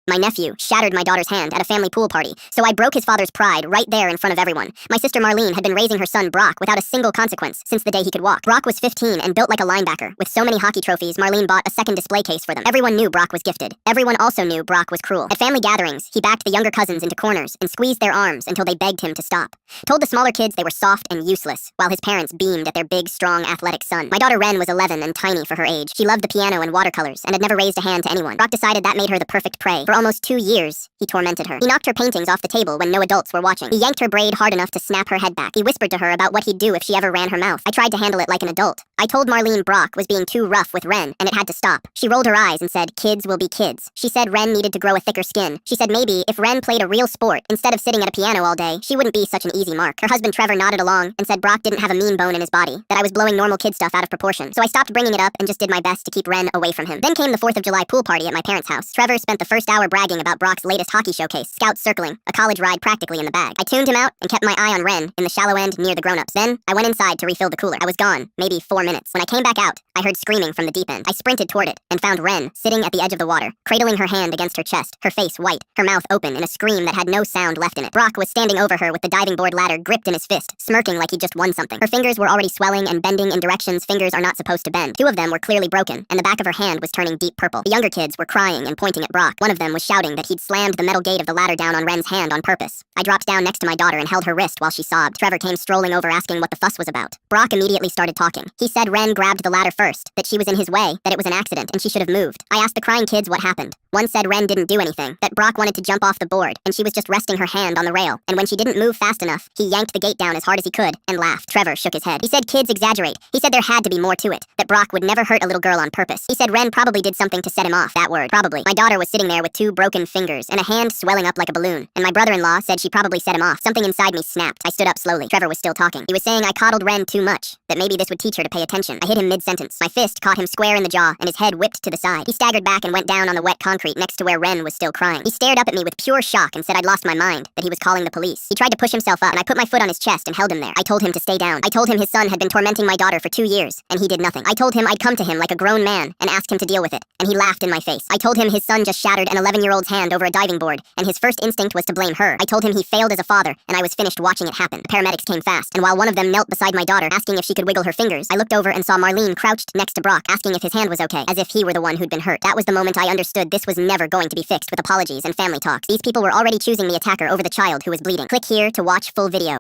My nephew shattered my daughter's hand at a family pool party, so I broke his father's pride right there in front of everyone. My sister Marlene had been raising her son Brock without a single consequence since the day he could walk. Brock was 15 and built like a linebacker. With so many hockey trophies, Marlene bought a second display case for them. Everyone knew Brock was gifted. Everyone also knew Brock was cruel. At family gatherings, he backed the younger cousins into corners and squeezed their arms until they begged him to stop. Told the smaller kids they were soft and useless, while his parents beamed at their big, strong, athletic son. My daughter Ren was 11 and tiny for her age. She loved the piano and watercolors and had never raised a hand to anyone. Brock decided that made her the perfect prey. For almost 2 years, he tormented her. He knocked her paintings off the table when no adults were watching. He yanked her braid hard enough to snap her head back. He whispered to her about what he'd do if she ever ran her mouth. I tried to handle it like an adult. I told Marlene Brock was being too rough with Ren, and it had to stop. She rolled her eyes and said, "Kids will be kids." She said Ren needed to grow a thicker skin. She said maybe if Ren played a real sport instead of sitting at a piano all day, she wouldn't be such an easy mark. Her husband Trevor nodded along and said Brock didn't have a mean bone in his body, that I was blowing normal kid stuff out of proportion. So I stopped bringing it up and just did my best to keep Ren away from him. Then came the 4th of July pool party at my parents' house. Trevor spent the first hour bragging about Brock's latest hockey showcase, Scouts circling, a college ride practically in the bag. I tuned him out and kept my eye on Ren in the shallow end near the grown-ups. Then I went inside to refill the cooler. I was gone, maybe 4 minutes. When I came back out, I heard screaming from the deep end. I sprinted toward it and found Ren sitting at the edge of the water, cradling her hand against her chest, her face white, her mouth open in a scream that had no sound left in it. Brock was standing over her with the diving board ladder gripped in his fist, smirking like he'd just won something. Her fingers were already swelling and bending in directions fingers are not supposed to bend. 2 of them were clearly broken, and the back of her hand was turning deep purple. The younger kids were crying and pointing at Brock. One of them was shouting that he'd slammed the metal gate of the ladder down on Ren's hand on purpose. I dropped down next to my daughter and held her wrist while she sobbed. Trevor came strolling over asking what the fuss was about. Brock immediately started talking. He said Ren grabbed the ladder first, that she was in his way, that it was an accident, and she should have moved. I asked the crying kids what happened. One said Ren didn't do anything, that Brock wanted to jump off the board, and she was just resting her hand on the rail, and when she didn't move fast enough, he yanked the gate down as hard as he could, and laughed. Trevor shook his head. He said kids exaggerate. He said there had to be more to it, that Brock would never hurt a little girl on purpose. He said Ren probably did something to set him off. That word, probably. My daughter was sitting there with 2 broken fingers, and a hand swelling up like a balloon, and my brother-in-law said she probably set him off. Something inside me snapped. I stood up slowly. Trevor was still talking. He was saying I coddled Ren too much, that maybe this would teach her to pay attention. I hit him mid-sentence. My fist caught him square in the jaw, and his head whipped to the side. He staggered back and went down on the wet concrete next to where Ren was still crying. He stared up at me with pure shock and said I'd lost my mind, that he was calling the police. He tried to push himself up, and I put my foot on his chest and held him there. I told him to stay down. I told him his son had been tormenting my daughter for 2 years, and he did nothing. I told him I'd come to him like a grown man and ask him to deal with it, and he laughed in my face. I told him his son just shattered an 11-year-old's hand over a diving board, and his first instinct was to blame her. I told him he failed as a father, and I was finished watching it happen. The paramedics came fast, and while one of them knelt beside my daughter, asking if she could wiggle her fingers, I looked over and saw Marlene crouched next to Brock, asking if his hand was okay, as if he were the one who'd been hurt. That was the moment I understood this was never going to be fixed with apologies and family talks. These people were already choosing the attacker over the child who was bleeding. Click here to watch full video.